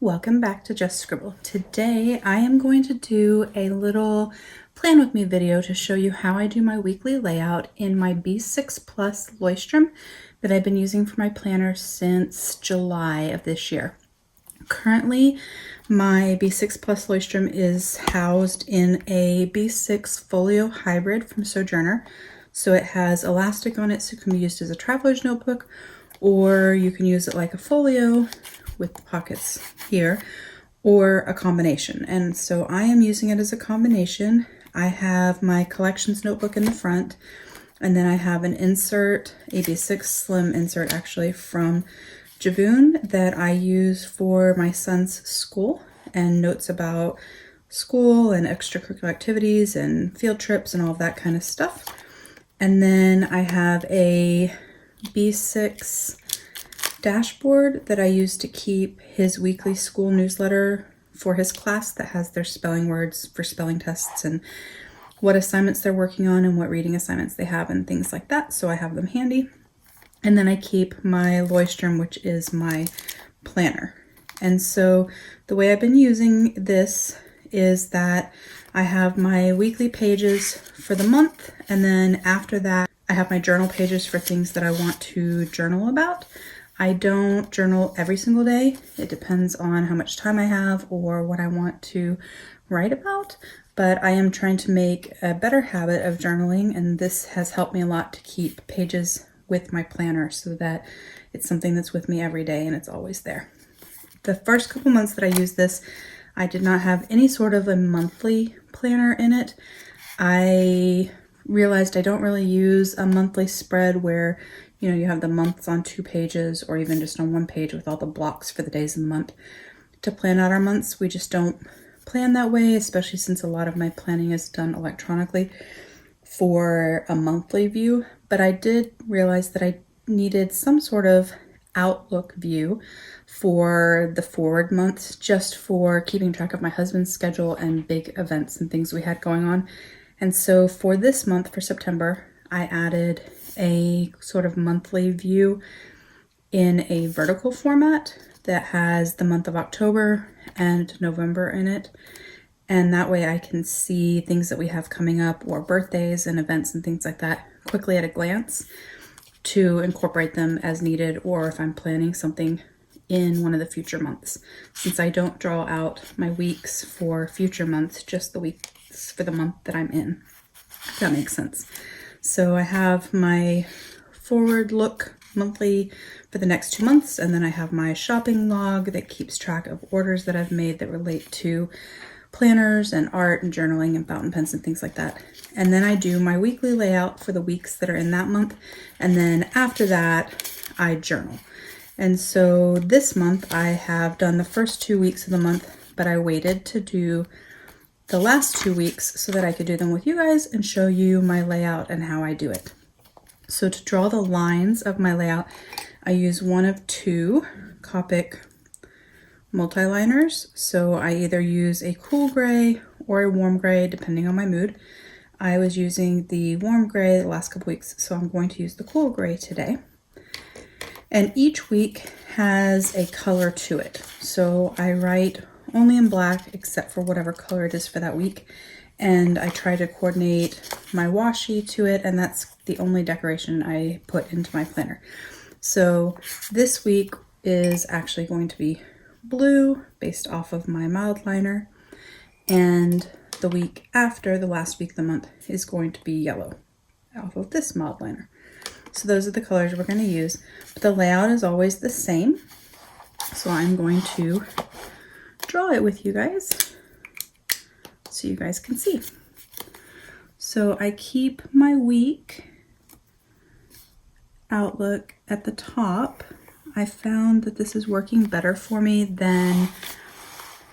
Welcome back to Just Scribble. Today I am going to do a little plan with me video to show you how I do my weekly layout in my B6 Plus Leuchtturm that I've been using for my planner since July of this year. Currently, my B6 Plus Leuchtturm is housed in a B6 Folio Hybrid from Sojourner. So it has elastic on it so it can be used as a traveler's notebook, or you can use it like a folio with the pockets here, or a combination. And so I am using it as a combination. I have my collections notebook in the front, and then I have an insert, a B6 Slim insert actually from Javoon that I use for my son's school and notes about school and extracurricular activities and field trips and all of that kind of stuff. And then I have a B6 dashboard that I use to keep his weekly school newsletter for his class that has their spelling words for spelling tests and what assignments they're working on and what reading assignments they have and things like that. So I have them handy. And then I keep my Leuchtturm, which is my planner. And so the way I've been using this is that I have my weekly pages for the month, and then after that I have my journal pages for things that I want to journal about. I don't journal every single day. It depends on how much time I have or what I want to write about, but I am trying to make a better habit of journaling, and this has helped me a lot to keep pages with my planner so that it's something that's with me every day and it's always there. The first couple months that I used this, I did not have any sort of a monthly planner in it. I realized I don't really use a monthly spread where, you know, you have the months on 2 pages or even just on 1 page with all the blocks for the days of the month to plan out our months. We just don't plan that way, especially since a lot of my planning is done electronically for a monthly view. But I did realize that I needed some sort of outlook view for the forward months, just for keeping track of my husband's schedule and big events and things we had going on. And so for this month, for September, I added a sort of monthly view in a vertical format that has the month of October and November in it. And that way I can see things that we have coming up or birthdays and events and things like that quickly at a glance to incorporate them as needed, or if I'm planning something in one of the future months. Since I don't draw out my weeks for future months, just the weeks for the month that I'm in, if that makes sense. So I have my forward look monthly for the next 2 months, and then I have my shopping log that keeps track of orders that I've made that relate to planners and art and journaling and fountain pens and things like that. And then I do my weekly layout for the weeks that are in that month, and then after that I journal. And so this month I have done the first 2 weeks of the month, but I waited to do the last 2 weeks so that I could do them with you guys and show you my layout and how I do it. So to draw the lines of my layout, I use one of 2 Copic multi-liners. So I either use a cool gray or a warm gray, depending on my mood. I was using the warm gray the last couple weeks, so I'm going to use the cool gray today. And each week has a color to it. So I write only in black except for whatever color it is for that week. And I try to coordinate my washi to it, and that's the only decoration I put into my planner. So this week is actually going to be blue based off of my mild liner, and the week after, the last week of the month, is going to be yellow off of this mild liner. So those are the colors we're going to use, but the layout is always the same. So I'm going to draw it with you guys so you guys can see. So I keep my week outlook at the top. I found that this is working better for me than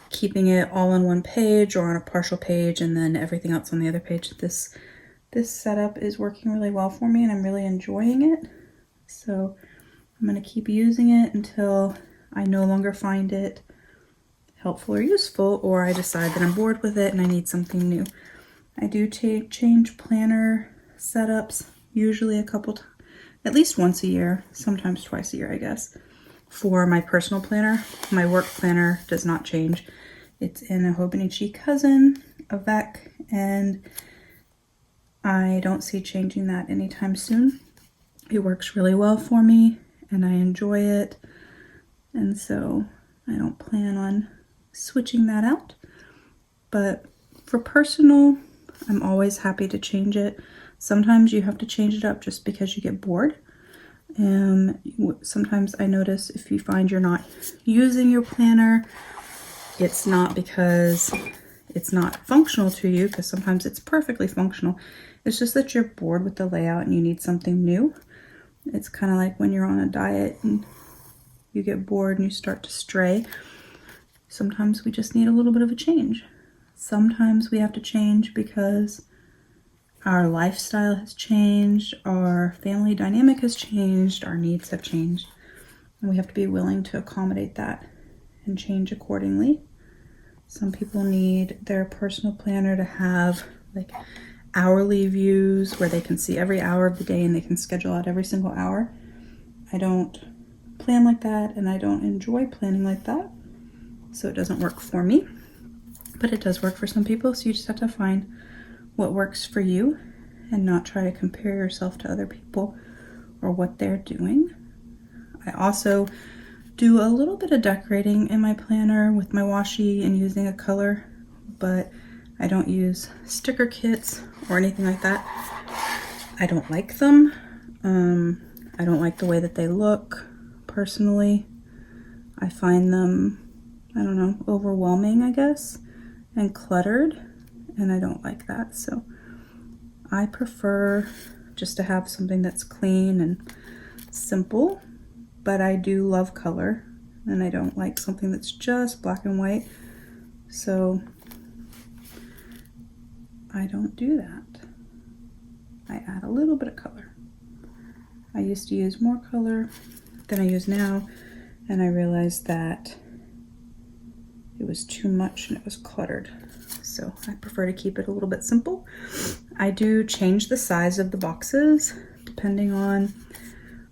keeping it all on one page or on a partial page and then everything else on the other page. This setup is working really well for me and I'm really enjoying it. So I'm going to keep using it until I no longer find it helpful or useful, or I decide that I'm bored with it and I need something new. I do change planner setups usually at least once a year, sometimes twice a year, I guess. for my personal planner. My work planner does not change. It's in a Hobonichi Cousin, a Vec, and I don't see changing that anytime soon. It works really well for me and I enjoy it, and so I don't plan on switching that out. But for personal, I'm always happy to change it. Sometimes you have to change it up just because you get bored. Sometimes I notice if you find you're not using your planner, it's not because it's not functional to you, because sometimes it's perfectly functional. It's just that you're bored with the layout and you need something new. It's kind of like when you're on a diet and you get bored and you start to stray. Sometimes we just need a little bit of a change. Sometimes we have to change because our lifestyle has changed, our family dynamic has changed, our needs have changed, and we have to be willing to accommodate that and change accordingly. Some people need their personal planner to have like hourly views where they can see every hour of the day and they can schedule out every single hour. I don't plan like that, and I don't enjoy planning like that, so it doesn't work for me. But it does work for some people, so you just have to find what works for you and not try to compare yourself to other people or what they're doing. I also do a little bit of decorating in my planner with my washi and using a color, but I don't use sticker kits or anything like that. I don't like them. I don't like the way that they look personally. I find them, I don't know, overwhelming, I guess, and cluttered, and I don't like that. So I prefer just to have something that's clean and simple, but I do love color, and I don't like something that's just black and white, so I don't do that. I add a little bit of color. I used to use more color than I use now, and I realized that it was too much and it was cluttered. So I prefer to keep it a little bit simple. I do change the size of the boxes depending on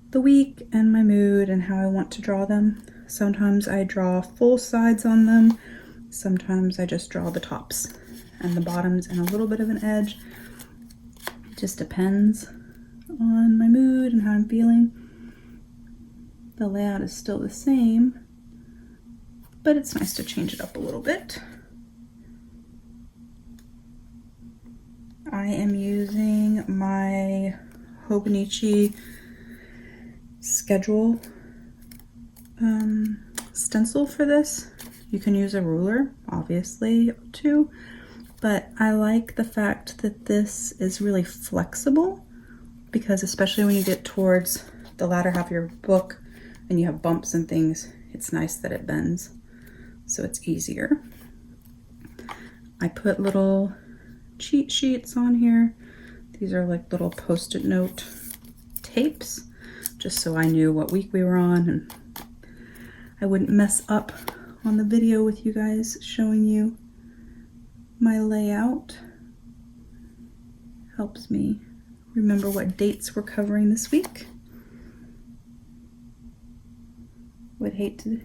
the week and my mood and how I want to draw them. Sometimes I draw full sides on them. Sometimes I just draw the tops and the bottoms and a little bit of an edge. It just depends on my mood and how I'm feeling. The layout is still the same, but it's nice to change it up a little bit. I am using my Hobonichi schedule stencil for this. You can use a ruler, obviously, too, but I like the fact that this is really flexible, because especially when you get towards the latter half of your book and you have bumps and things, it's nice that it bends, so it's easier. I put little cheat sheets on here. These are like little post-it note tapes, just so I knew what week we were on and I wouldn't mess up on the video with you guys showing you my layout. Helps me remember what dates we're covering this week. Would hate to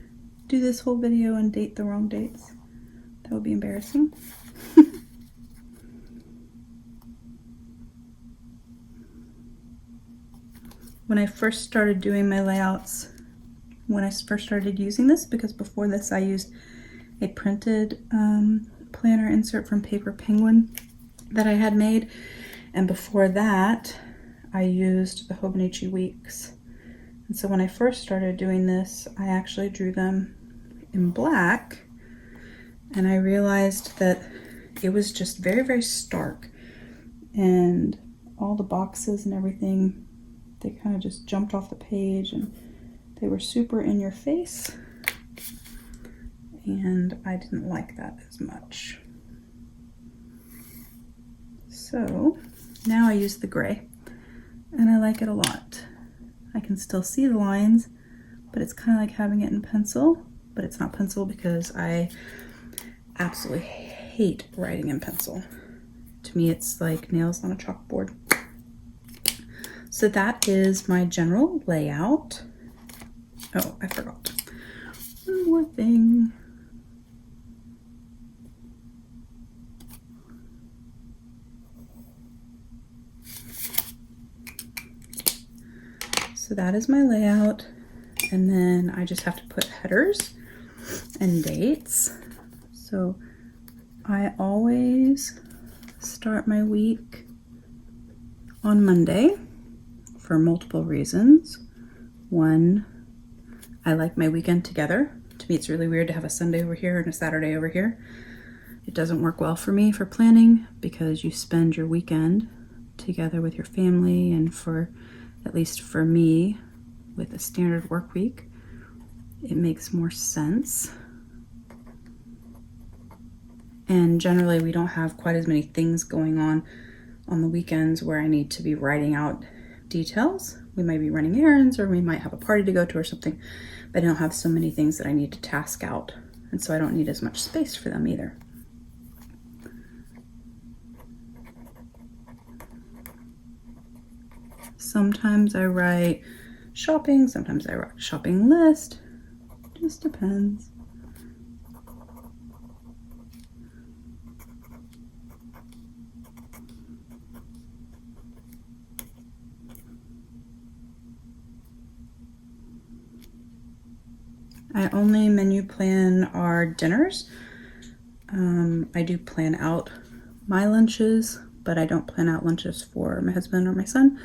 do this whole video and date the wrong dates. That would be embarrassing. When I first started doing my layouts, when I first started using this, because before this I used a printed planner insert from Paper Penguin that I had made, and before that I used the Hobonichi Weeks. And so when I first started doing this, I actually drew them in black, and I realized that it was just very, very stark, and all the boxes and everything, they kind of just jumped off the page and they were super in your face, and I didn't like that as much. So now I use the gray and I like it a lot. I can still see the lines, but it's kind of like having it in pencil, but it's not pencil because I absolutely hate writing in pencil. To me, it's like nails on a chalkboard. So that is my general layout. Oh, I forgot. One more thing. So that is my layout. And then I just have to put headers and dates. So I always start my week on Monday for multiple reasons. One, I like my weekend together. To me, it's really weird to have a Sunday over here and a Saturday over here. It doesn't work well for me for planning because you spend your weekend together with your family, and for, at least for me, with a standard work week, it makes more sense. And generally we don't have quite as many things going on the weekends where I need to be writing out details. We might be running errands, or we might have a party to go to or something, but I don't have so many things that I need to task out. And so I don't need as much space for them either. Sometimes I write shopping, sometimes I write shopping list. Just depends. I only menu plan our dinners. I do plan out my lunches, but I don't plan out lunches for my husband or my son.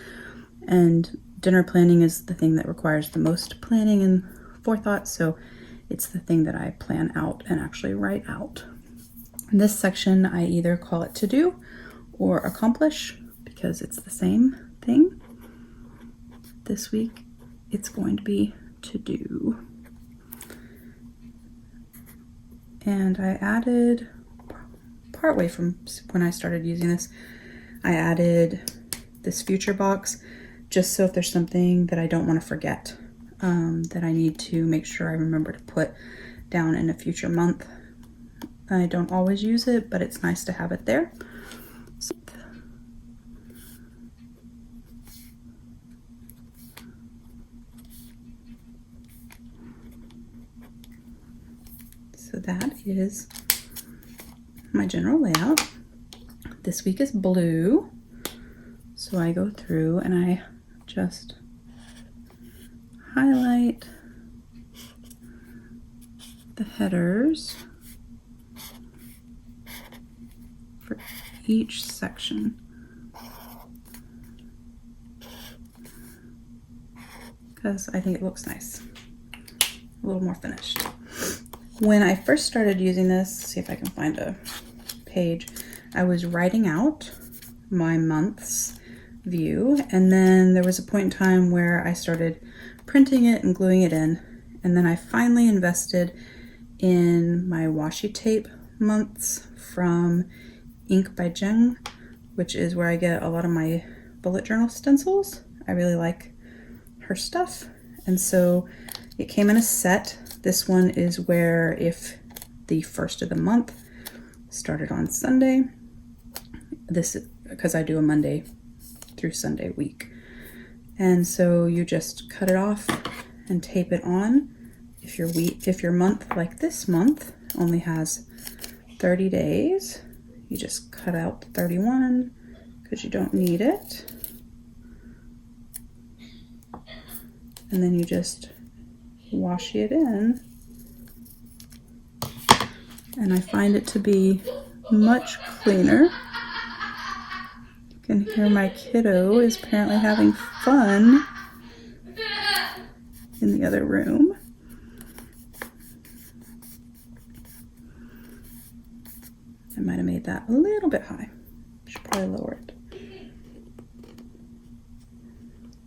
And dinner planning is the thing that requires the most planning and forethought, so it's the thing that I plan out and actually write out. In this section, I either call it to do or accomplish because it's the same thing. This week, it's going to be to do. And I added, partway from when I started using this, I added this future box just so if there's something that I don't want to forget, that I need to make sure I remember to put down in a future month. I don't always use it, but it's nice to have it there. So that is my general layout. This week is blue. So I go through and I just highlight the headers for each section. Because I think it looks nice. A little more finished. When I first started using this, see if I can find a page, I was writing out my month's view, and then there was a point in time where I started printing it and gluing it in, and then I finally invested in my washi tape months from Ink by Jeng, which is where I get a lot of my bullet journal stencils. I really like her stuff, and so it came in a set. This one is where if the first of the month started on Sunday, this is because I do a Monday through Sunday week. And so you just cut it off and tape it on. If your month, like this month, only has 30 days, you just cut out 31 because you don't need it. And then you just washi it in. And I find it to be much cleaner. You can hear my kiddo is apparently having fun in the other room. I might have made that a little bit high. Should probably lower it.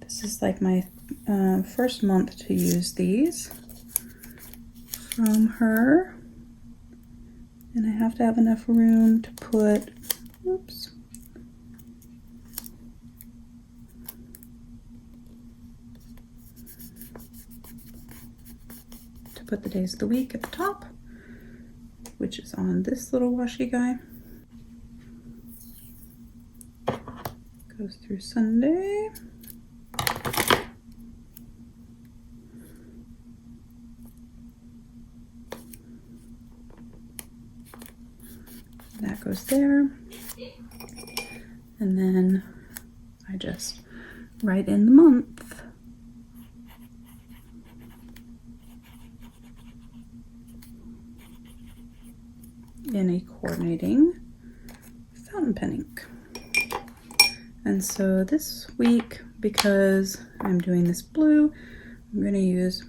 This is like my first month to use these from her. And I have to have enough room to put, oops, to put the days of the week at the top, which is on this little washi guy. Goes through Sunday. goes there. And then I just write in the month. In a coordinating fountain pen ink. And so this week, because I'm doing this blue, I'm going to use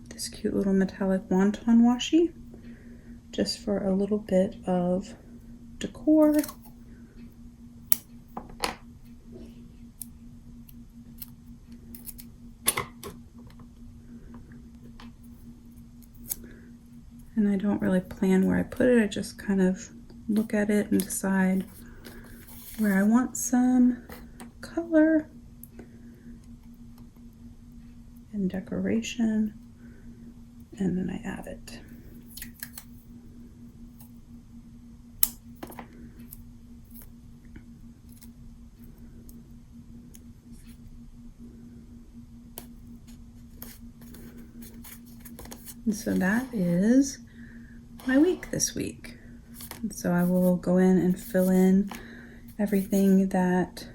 this cute little metallic wonton washi just for a little bit of decor. And I don't really plan where I put it, I just kind of look at it and decide where I want some color and decoration, and then I add it. And so that is my week this week. And so I will go in and fill in everything that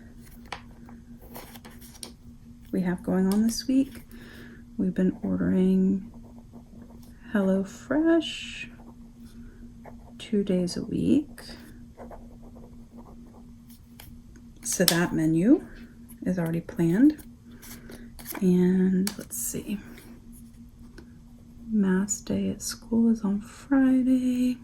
we have going on this week. We've been ordering HelloFresh 2 days a week. So that menu is already planned. And let's see. Mass day at school is on Friday.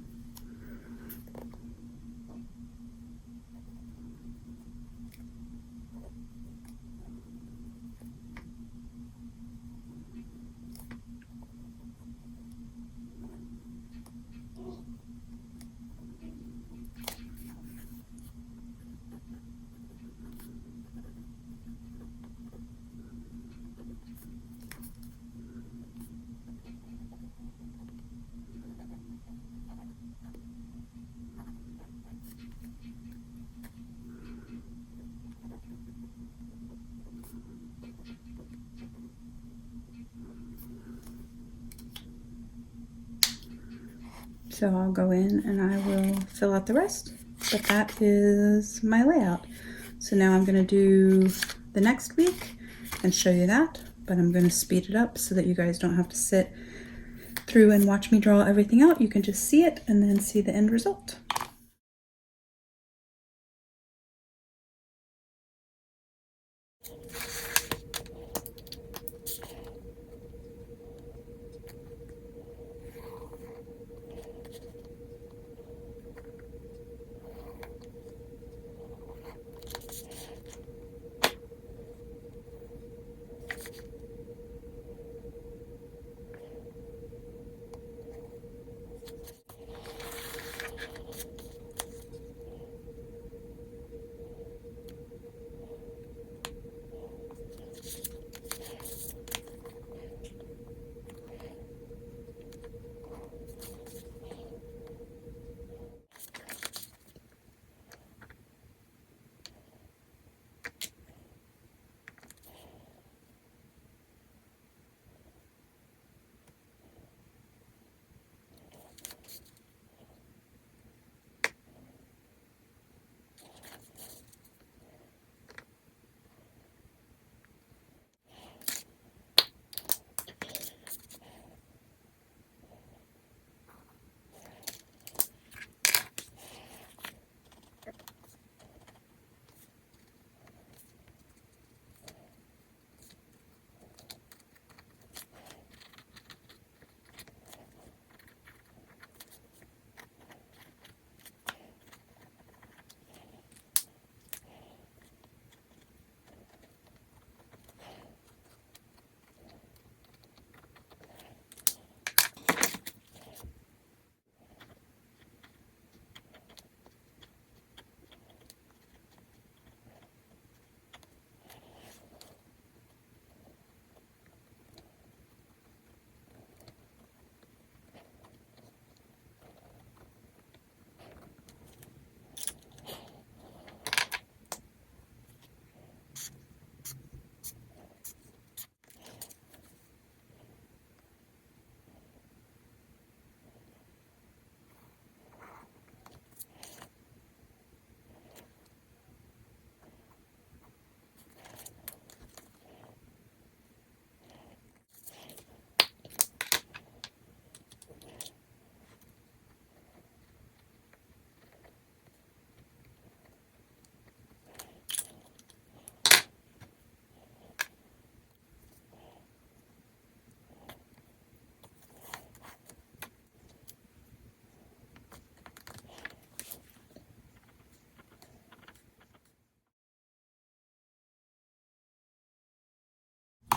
So I'll go in and I will fill out the rest, but that is my layout. So now I'm going to do the next week and show you that, but I'm going to speed it up so that you guys don't have to sit through and watch me draw everything out. You can just see it and then see the end result.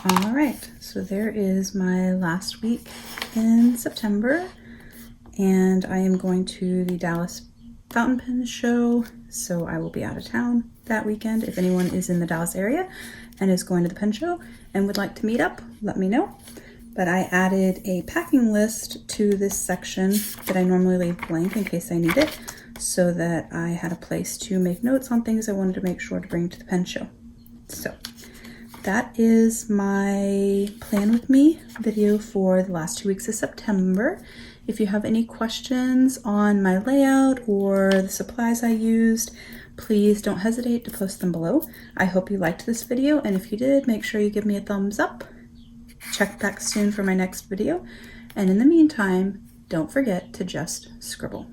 All right, so there is my last week in September, and I am going to the Dallas fountain pen show, so I will be out of town that weekend. If anyone is in the Dallas area and is going to the pen show and would like to meet up, let me know. But I added a packing list to this section that I normally leave blank in case I need it, so that I had a place to make notes on things I wanted to make sure to bring to the pen show. So that is my plan with me video for the last 2 weeks of September. If you have any questions on my layout or the supplies I used, please don't hesitate to post them below. I hope you liked this video, and if you did, make sure you give me a thumbs up. Check back soon for my next video, and in the meantime, don't forget to just scribble.